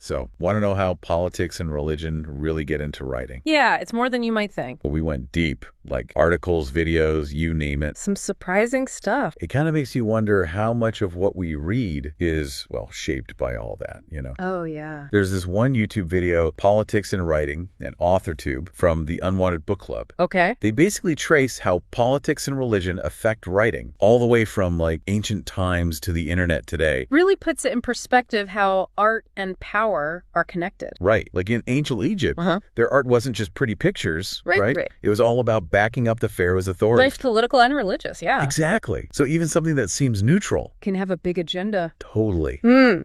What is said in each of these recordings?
So, want to know how politics and religion really get into writing? Yeah, it's more than you might think. Well, we went deep, like articles, videos, you name it. Some surprising stuff. It kind of makes you wonder how much of what we read is, well, shaped by all that, Oh, yeah. There's this one YouTube video, Politics and Writing, an AuthorTube, from the Unwanted Book Club. Okay. They basically trace how politics and religion affect writing, all the way from, like, ancient times to the internet today. Really puts it in perspective how art and power are connected. Right. Like in ancient Egypt, their art wasn't just pretty pictures, right? It was all about backing up the pharaoh's authority. Both political and religious, yeah. Exactly. So even something that seems neutral Can have a big agenda. totally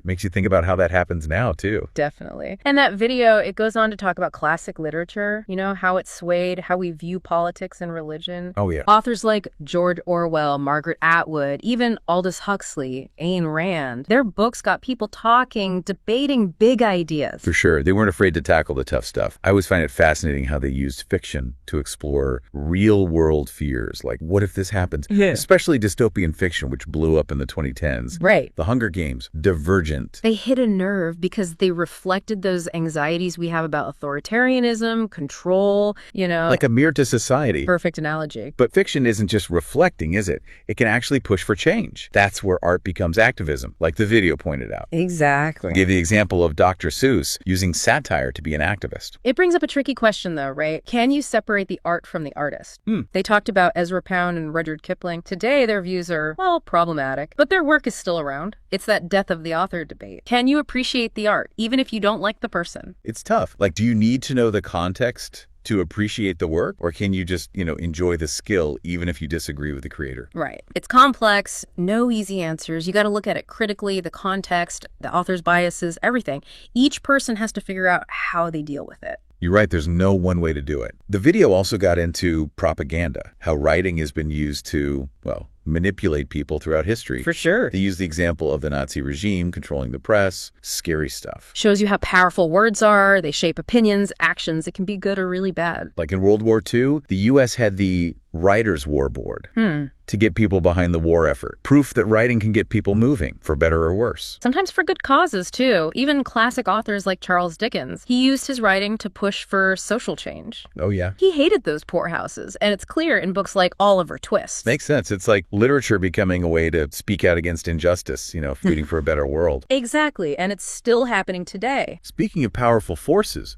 makes you think about how that happens now, too. Definitely. And that video, it goes on to talk about classic literature, how it swayed, how we view politics and religion. Oh, yeah. Authors like George Orwell, Margaret Atwood, even Aldous Huxley, Ayn Rand, their books got people talking, debating big ideas. For sure. They weren't afraid to tackle the tough stuff. I always find it fascinating how they used fiction to explore real-world fears, like what if this happens? Yeah. Especially dystopian fiction, which blew up in the 2010s. Right. The Hunger Games, Divergent. They hit a nerve because they reflected those anxieties we have about authoritarianism, control, Like a mirror to society. Perfect analogy. But fiction isn't just reflecting, is it? It can actually push for change. That's where art becomes activism, like the video pointed out. Exactly. Give the example of Dr. Seuss using satire to be an activist. It brings up a tricky question, though, right? Can you separate the art from the artist? They talked about Ezra Pound and Rudyard Kipling. Today, their views are, well, problematic, but their work is still around. It's that death of the author debate. Can you appreciate the art, even if you don't like the person? It's tough. Like, do you need to know the context to appreciate the work, or can you just, enjoy the skill even if you disagree with the creator? Right. It's complex, no easy answers. You got to look at it critically, the context, the author's biases, everything. Each person has to figure out how they deal with it. You're right, there's no one way to do it. The video also got into propaganda, how writing has been used to, well, manipulate people throughout history. For sure. They use the example of the Nazi regime controlling the press. Scary stuff. Shows you how powerful words are. They shape opinions, actions. It can be good or really bad. Like in World War II, the U.S. had the Writers' War Board to get people behind the war effort. Proof that writing can get people moving, for better or worse. Sometimes for good causes, too. Even classic authors like Charles Dickens. He used his writing to push for social change. Oh, yeah. He hated those poorhouses, and it's clear in books like Oliver Twist. Makes sense. It's like literature becoming a way to speak out against injustice, fighting for a better world. Exactly, and it's still happening today. Speaking of powerful forces,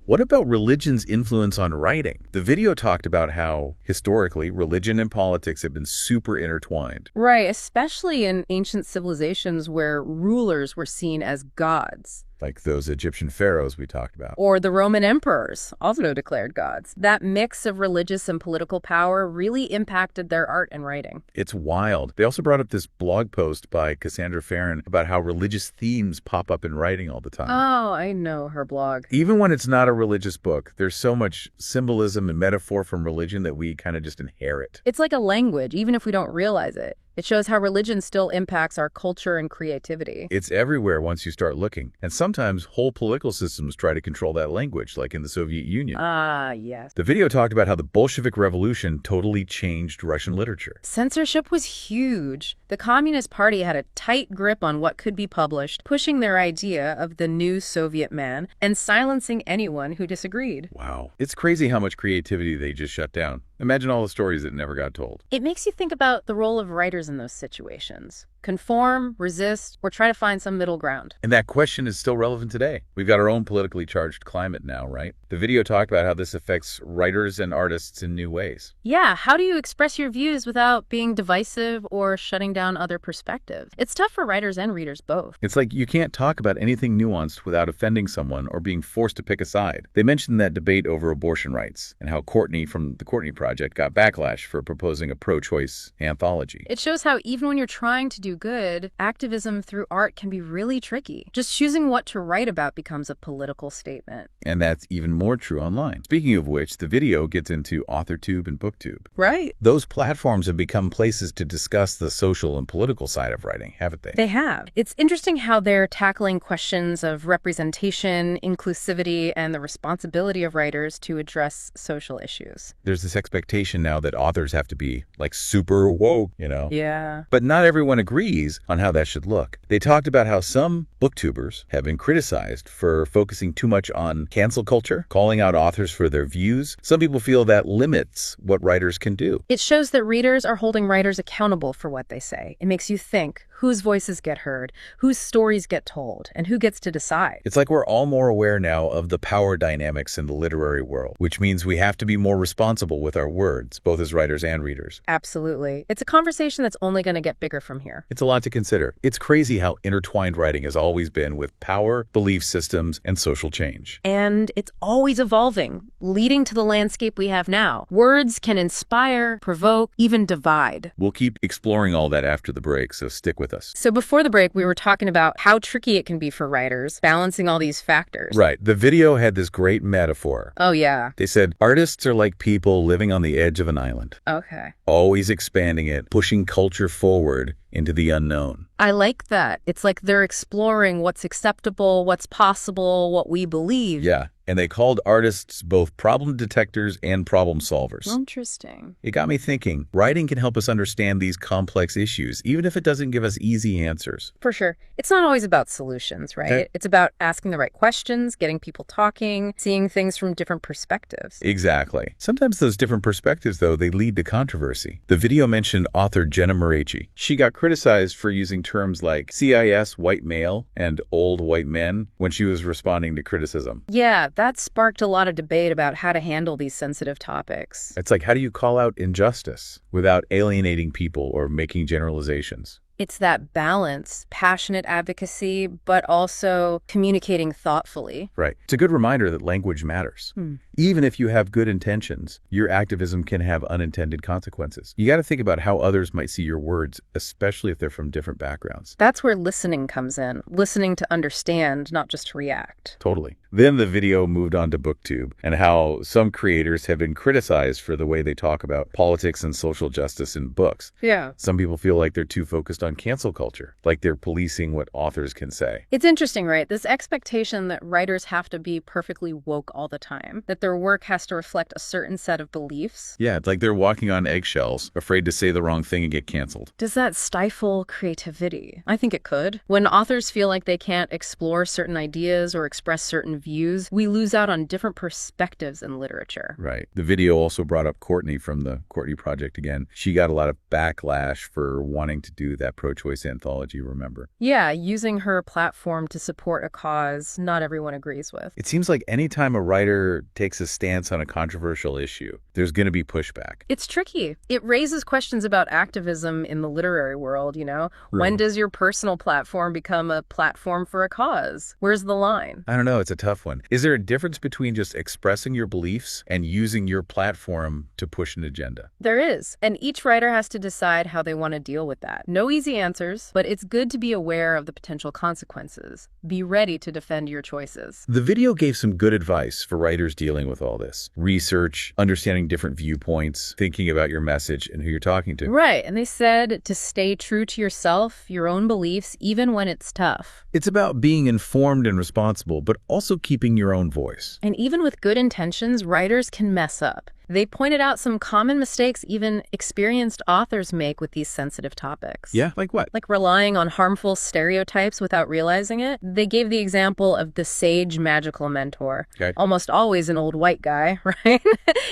what about religion's influence on writing? The video talked about how, historically, religion and politics have been super intertwined. Right, especially in ancient civilizations where rulers were seen as gods. Like those Egyptian pharaohs we talked about. Or the Roman emperors, also declared gods. That mix of religious and political power really impacted their art and writing. It's wild. They also brought up this blog post by Cassandra Farron about how religious themes pop up in writing all the time. Oh, I know her blog. Even when it's not a religious book, there's so much symbolism and metaphor from religion that we kind of just inherit. It's like a language, even if we don't realize it. It shows how religion still impacts our culture and creativity. It's everywhere once you start looking. And sometimes whole political systems try to control that language, like in the Soviet Union. Ah, yes. The video talked about how the Bolshevik Revolution totally changed Russian literature. Censorship was huge. The Communist Party had a tight grip on what could be published, pushing their idea of the new Soviet man and silencing anyone who disagreed. Wow. It's crazy how much creativity they just shut down. Imagine all the stories that never got told. It makes you think about the role of writers in those situations. Conform, resist, or try to find some middle ground. And that question is still relevant today. We've got our own politically charged climate now, right? The video talked about how this affects writers and artists in new ways. Yeah, how do you express your views without being divisive or shutting down other perspectives? It's tough for writers and readers both. It's like you can't talk about anything nuanced without offending someone or being forced to pick a side. They mentioned that debate over abortion rights and how Courtney from the Courtney Project got backlash for proposing a pro-choice anthology. It shows how even when you're trying to do good, activism through art can be really tricky. Just choosing what to write about becomes a political statement. And that's even more true online. Speaking of which, the video gets into AuthorTube and BookTube. Right. Those platforms have become places to discuss the social and political side of writing, haven't they? They have. It's interesting how they're tackling questions of representation, inclusivity, and the responsibility of writers to address social issues. There's this expectation now that authors have to be, like, super woke, Yeah. But not everyone agrees agrees on how that should look. They talked about how some booktubers have been criticized for focusing too much on cancel culture, calling out authors for their views. Some people feel that limits what writers can do. It shows that readers are holding writers accountable for what they say. It makes you think whose voices get heard, whose stories get told, and who gets to decide. It's like we're all more aware now of the power dynamics in the literary world, which means we have to be more responsible with our words, both as writers and readers. Absolutely. It's a conversation that's only going to get bigger from here. It's a lot to consider. It's crazy how intertwined writing has always been with power, belief systems, and social change. And it's always evolving, leading to the landscape we have now. Words can inspire, provoke, even divide. We'll keep exploring all that after the break, so stick with us. So before the break, we were talking about how tricky it can be for writers, balancing all these factors. Right. The video had this great metaphor. Oh, yeah. They said, artists are like people living on the edge of an island. Okay. Always expanding it, pushing culture forward into the unknown. I like that. It's like they're exploring what's acceptable, what's possible, what we believe. Yeah. And they called artists both problem detectors and problem solvers. Interesting. It got me thinking, writing can help us understand these complex issues, even if it doesn't give us easy answers. For sure. It's not always about solutions, right? Okay. It's about asking the right questions, getting people talking, seeing things from different perspectives. Exactly. Sometimes those different perspectives, though, they lead to controversy. The video mentioned author Jenna Moretti. She got criticized for using terms like CIS white male and old white men when she was responding to criticism. Yeah, that sparked a lot of debate about how to handle these sensitive topics. It's like, how do you call out injustice without alienating people or making generalizations? It's that balance, passionate advocacy, but also communicating thoughtfully. Right. It's a good reminder that language matters. Even if you have good intentions, your activism can have unintended consequences. You got to think about how others might see your words, especially if they're from different backgrounds. That's where listening comes in. Listening to understand, not just to react. Totally. Then the video moved on to BookTube and how some creators have been criticized for the way they talk about politics and social justice in books. Yeah. Some people feel like they're too focused on cancel culture, like they're policing what authors can say. It's interesting, right? This expectation that writers have to be perfectly woke all the time, that their work has to reflect a certain set of beliefs. Yeah, it's like they're walking on eggshells, afraid to say the wrong thing and get canceled. Does that stifle creativity? I think it could. When authors feel like they can't explore certain ideas or express certain views, we lose out on different perspectives in literature. Right. The video also brought up Courtney from the Courtney Project again. She got a lot of backlash for wanting to do that pro-choice anthology, remember? Yeah, using her platform to support a cause not everyone agrees with. It seems like anytime a writer takes a stance on a controversial issue, there's going to be pushback. It's tricky. It raises questions about activism in the literary world, you know? Right. When does your personal platform become a platform for a cause? Where's the line? I don't know. It's a tough one. Is there a difference between just expressing your beliefs and using your platform to push an agenda? There is, and each writer has to decide how they want to deal with that. No easy answers, but it's good to be aware of the potential consequences. Be ready to defend your choices. The video gave some good advice for writers dealing with all this. Research, understanding different viewpoints, thinking about your message and who you're talking to. Right, and they said to stay true to yourself, your own beliefs, even when it's tough. It's about being informed and responsible, but also keeping your own voice. And even with good intentions, writers can mess up. They pointed out some common mistakes even experienced authors make with these sensitive topics. Yeah, like what? Like relying on harmful stereotypes without realizing it. They gave the example of the sage magical mentor. Okay. Almost always an old white guy, right?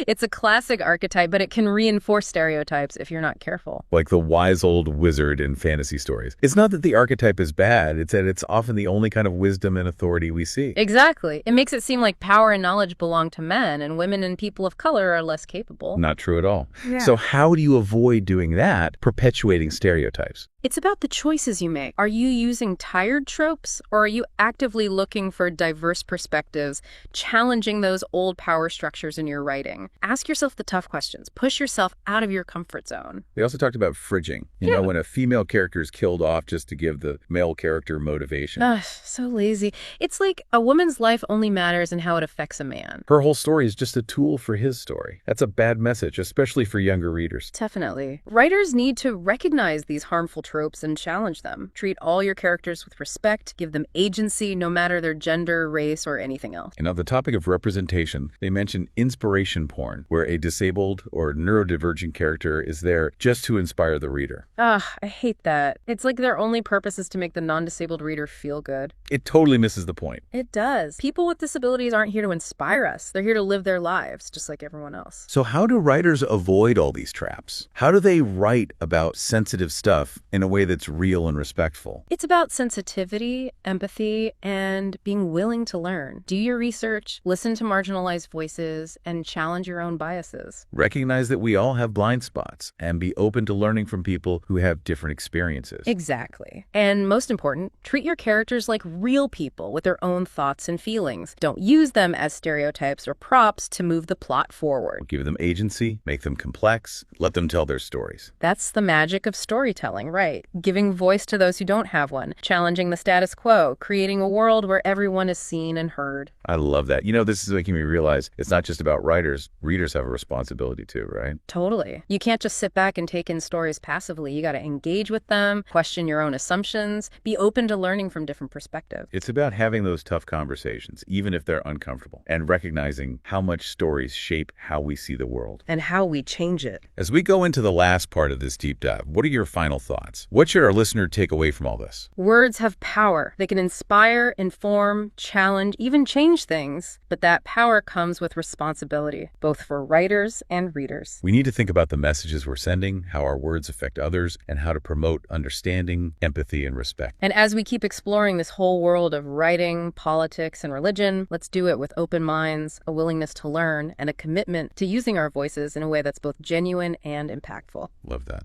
It's a classic archetype, but it can reinforce stereotypes if you're not careful. Like the wise old wizard in fantasy stories. It's not that the archetype is bad, it's that it's often the only kind of wisdom and authority we see. Exactly. It makes it seem like power and knowledge belong to men, and women and people of color are less capable. Not true at all. Yeah. So how do you avoid doing that, perpetuating stereotypes? It's about the choices you make. Are you using tired tropes, or are you actively looking for diverse perspectives, challenging those old power structures in your writing? Ask yourself the tough questions. Push yourself out of your comfort zone. They also talked about fridging. You know, when a female character is killed off just to give the male character motivation. Ugh, so lazy. It's like a woman's life only matters in how it affects a man. Her whole story is just a tool for his story. That's a bad message, especially for younger readers. Definitely. Writers need to recognize these harmful tropes and challenge them. Treat all your characters with respect, give them agency no matter their gender, race, or anything else. And on the topic of representation, they mention inspiration porn, where a disabled or neurodivergent character is there just to inspire the reader. Ugh, I hate that. It's like their only purpose is to make the non-disabled reader feel good. It totally misses the point. It does. People with disabilities aren't here to inspire us. They're here to live their lives, just like everyone else. So how do writers avoid all these traps? How do they write about sensitive stuff in a way that's real and respectful? It's about sensitivity, empathy, and being willing to learn. Do your research, listen to marginalized voices, and challenge your own biases. Recognize that we all have blind spots and be open to learning from people who have different experiences. Exactly. And most important, treat your characters like real people with their own thoughts and feelings. Don't use them as stereotypes or props to move the plot forward. Give them agency, make them complex, let them tell their stories. That's the magic of storytelling, right? Giving voice to those who don't have one, challenging the status quo, creating a world where everyone is seen and heard. I love that. You know, this is making me realize it's not just about writers. Readers have a responsibility too, right? Totally. You can't just sit back and take in stories passively. You got to engage with them, question your own assumptions, be open to learning from different perspectives. It's about having those tough conversations, even if they're uncomfortable, and recognizing how much stories shape how we see the world. And how we change it. As we go into the last part of this deep dive, what are your final thoughts? What should our listener take away from all this? Words have power. They can inspire, inform, challenge, even change things. But that power comes with responsibility, both for writers and readers. We need to think about the messages we're sending, how our words affect others, and how to promote understanding, empathy, and respect. And as we keep exploring this whole world of writing, politics, and religion, let's do it with open minds, a willingness to learn, and a commitment to using our voices in a way that's both genuine and impactful. Love that.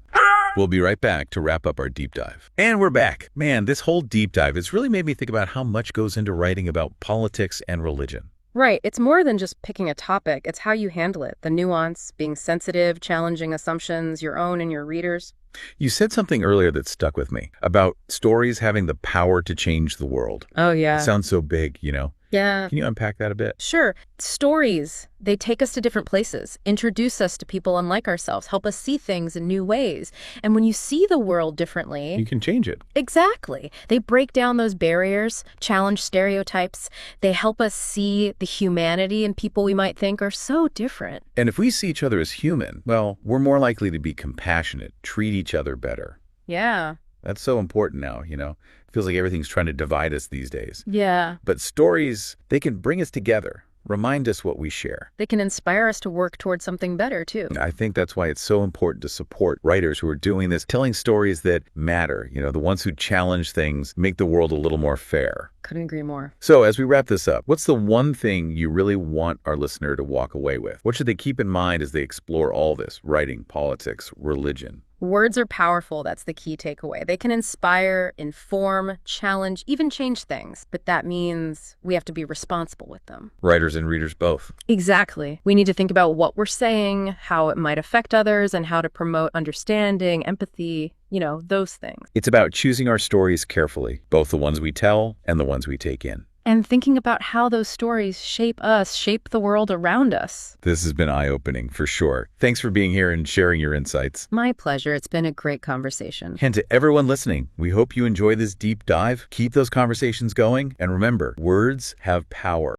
We'll be right back to wrap up our deep dive. And we're back. Man, this whole deep dive has really made me think about how much goes into writing about politics and religion. Right. It's more than just picking a topic. It's how you handle it. The nuance, being sensitive, challenging assumptions, your own and your readers. You said something earlier that stuck with me about stories having the power to change the world. Oh, yeah. It sounds so big, you know? Yeah. Can you unpack that a bit? Sure. Stories, they take us to different places, introduce us to people unlike ourselves, help us see things in new ways. And when you see the world differently, You can change it. exactly. They break down those barriers, challenge stereotypes. They help us see the humanity in people we might think are so different. And if we see each other as human, well, we're more likely to be compassionate, treat each other better. Yeah. That's so important now, you know? It feels like everything's trying to divide us these days. Yeah. But stories, they can bring us together, remind us what we share. They can inspire us to work towards something better, too. I think that's why it's so important to support writers who are doing this, telling stories that matter, you know, the ones who challenge things, make the world a little more fair. Couldn't agree more. So as we wrap this up, what's the one thing you really want our listener to walk away with? What should they keep in mind as they explore all this, writing, politics, religion? Words are powerful. That's the key takeaway. They can inspire, inform, challenge, even change things. But that means we have to be responsible with them. Writers and readers both. Exactly. We need to think about what we're saying, how it might affect others, and how to promote understanding, empathy, you know, those things. It's about choosing our stories carefully, both the ones we tell and the ones we take in. And thinking about how those stories shape us, shape the world around us. This has been eye-opening, for sure. Thanks for being here and sharing your insights. My pleasure. It's been a great conversation. And to everyone listening, we hope you enjoy this deep dive. Keep those conversations going. And remember, words have power.